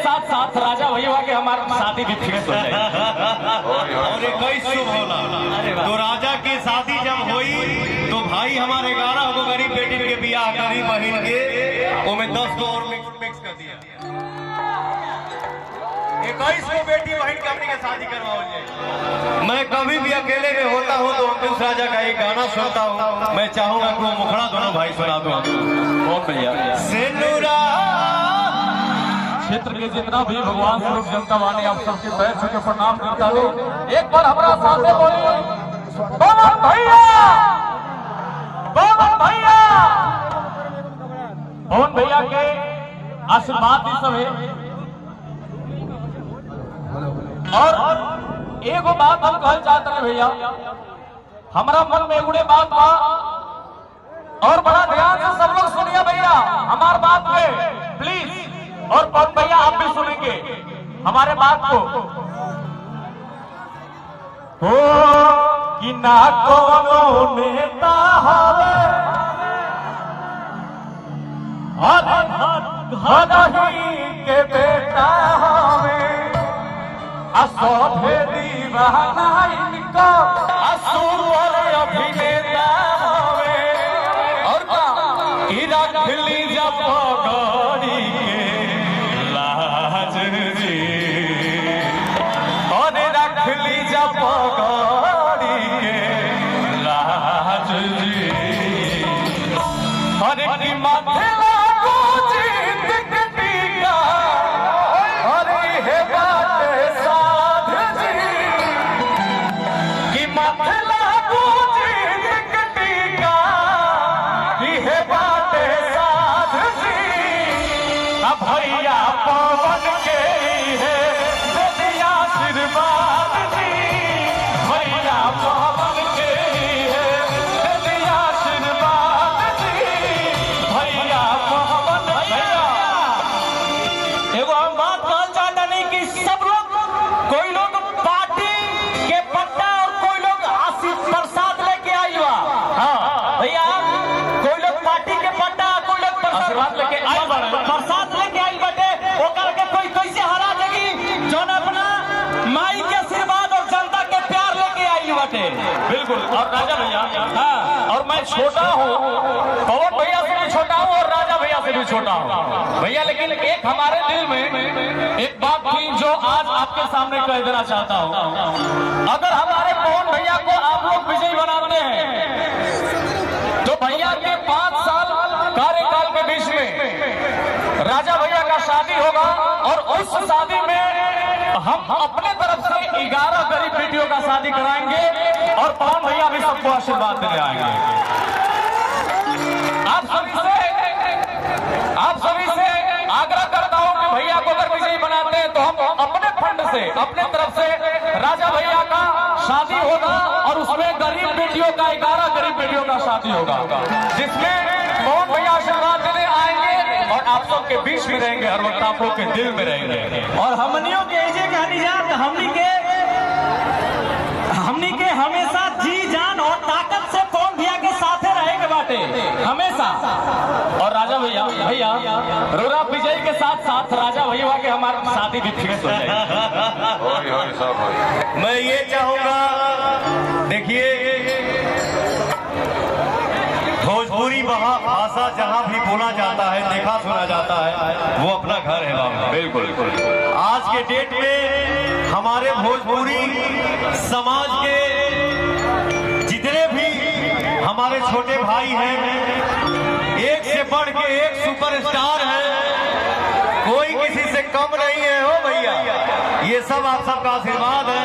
साथ साथ राजा भैया के हमारा शादी भी फिक्स हो जाए। और 21 शुभ होला तो राजा की शादी जब हुई तो भाई हमारे 11 को गरीब बेटी के बियाह करी बहन के उनमें 10 को और मिक्स कर दिया। 21 को बेटी बहन के अपनी के शादी करवाओ जाए। मैं कभी भी अकेले में होता हूँ तो अंकुश राजा का एक गाना सुनता हूँ। मैं चाहूंगा कि वो मुखड़ा दोनों भाई सुना दो। कौन भैया? सिंदूरा क्षेत्र के जितना भी भगवान स्वरूप जनता वाले आप सबके पैर छू के प्रणाम करता हूँ। एक बार हमारा साथे बोलिए पवन भैया, पवन भैया। पवन भैया के आशीर्वाद भी सब है। और एगो बात हम कहना चाहते हैं भैया, हमारा मन में उड़े बात बा और बड़ा ध्यान से सब लोग सुनिए भैया हमार बात पे प्लीज। और पवन भैया आप भी सुनेंगे हमारे बात को। हो कि ना कोनो नेता हवे हदही के बेटा हवे असोभे दीवाना इनका असुर अभिनेता हवे। और रख ली जब गौरी के लाज जी, और रख ली जब गौरी के लाज जी। और की माथे लागो जीत के टीका और हे बाटे साध जी की माथे लागो जीत के टीका हे बाटे साध जी। अब भैया पवन के है दिया आशीर्वाद जी, भैया पवन के है दिया आशीर्वाद जी, भैया पवन भैया। एगो हम बात कहना चाहता नहीं कि सब लोग कोई लोग पार्टी के पट्टा और कोई लोग प्रसाद लेके आई बा। हाँ भैया कोई लोग पार्टी के पट्टा कोई लोग प्रसाद लेके आई बा, प्रसाद लेके आई बटे ओकर के कोई कैसे हरा देगी जौन अपना माई के आशीर्वाद और जनता के प्यार लेके आई बटे। बिल्कुल। और राजा भैया हाँ, और मैं छोटा हूँ, पवन भैया से भी छोटा हूँ और राजा भैया से भी छोटा हूँ भैया, लेकिन एक हमारे दिल में एक बात थी जो आज आपके सामने कह देना चाहता हूँ। अगर हमारे पवन भैया को आप लोग विजयी बनाते हैं तो भैया के 5 साल कार्यकाल के बीच में राजा भैया का शादी होगा और उस शादी में हम अपने तरफ से 11 गरीब बेटियों का शादी कराएंगे और पवन भैया भी सबको आशीर्वाद देने आएंगे। आप सभी से आग्रह करता हूं कि भैया को अगर विजयी बनाते हैं तो हम अपने फंड से अपने तरफ से राजा भैया का शादी होगा और उसमें गरीब बेटियों का 11 गरीब बेटियों का शादी होगा जिसमें पवन भैया आशीर्वाद देने आएंगे और आप सबके बीच में रहेंगे, हर वक्त आप लोग के दिल में रहेंगे। और हमनियों के हमनी के हमेशा जी जान और ताकत से पवन भैया के साथ रहेंगे बाटे हमेशा। और राजा भैया रोरा विजय के साथ साथ राजा भैया के हमारा शादी भी फिक्स हो जाए। मैं ये चाहूंगा, देखिए भोजपुरी भाषा जहाँ भी बोला जाता है देखा सुना जाता है वो अपना घर है बाबा। बिल्कुल। आज के डेट में हमारे भोजपुरी समाज के जितने भी हमारे छोटे भाई हैं एक से बढ़ के एक सुपरस्टार है, कोई किसी से कम नहीं है हो भैया। ये सब आप सबका आशीर्वाद है।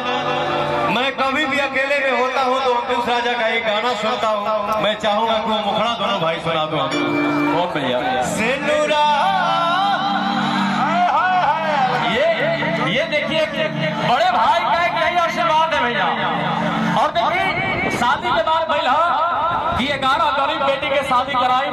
मैं कभी भी अकेले में होता हूँ तो अंकुश राजा का एक गाना सुनता हूँ। मैं चाहूंगा कि वो मुखड़ा दोनों भाई सुना दो। कौन भैया? सिंदूरा ये देखिए बड़े भाई का एक यही आशीर्वाद है भैया। और देखिए शादी के बाद भैया कि 11 गरीब बेटी के शादी कराई,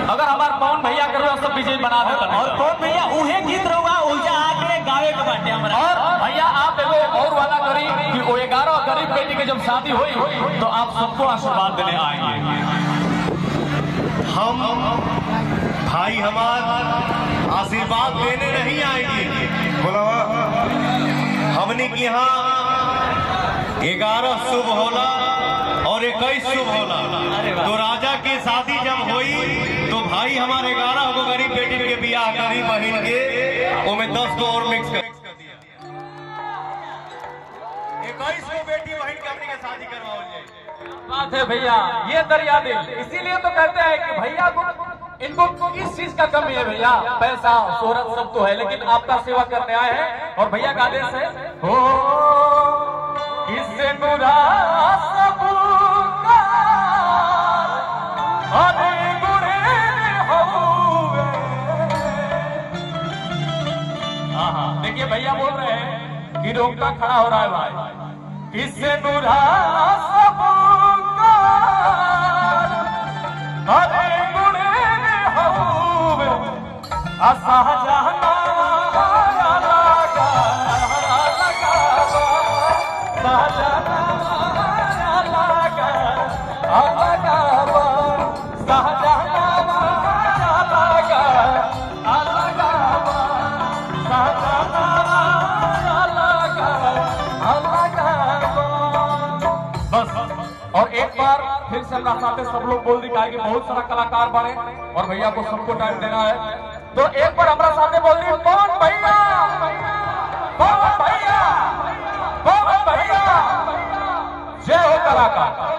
अगर हमारे पवन भैया करो सब विजय बना देता। और पवन भैया उहे गीत रहुआ उजा आके गावे के बाटे हमरा। और भैया आप एगो और वादा करी कि वो 11 गरीब बेटी के जब शादी हुई तो आप सबको आशीर्वाद देने आएंगे। हम भाई हमारे आशीर्वाद देने नहीं आएंगे, बोला हमने के यहाँ 11 शुभ होला और 21 शुभ होला। तो राजा की शादी जब हुई तो भाई हमारे 11 को गरीब बेटी के बियाह करी बहन के वो में 10 को और मिक्स कर दिया। 21 को बेटी बहन के अपनी के शादी करवाओ जाए। बात है भैया, ये दरिया दिल। इसीलिए तो कहते हैं कि भैया को इनको किस चीज का कमी है भैया? पैसा शोहरत सब तो है, लेकिन आपका सेवा करने आए हैं। और भैया का आदेश है हो किससे बुरा सब अरे गुरे हुए। हाँ, देखिए भैया बोल रहे हैं कि रोकता खड़ा हो रहा है भाई। किससे बुरा सब अरे गुरे हुए असहजना और एक बार फिर से हमरा साथे सब लोग बोल दी कि बहुत सारा कलाकार बने और भैया को सबको टाइम देना है। तो एक बार हमरा साथे बोल दी कौन भैया, कौन भैया, कौन भैया। जय हो कलाकार।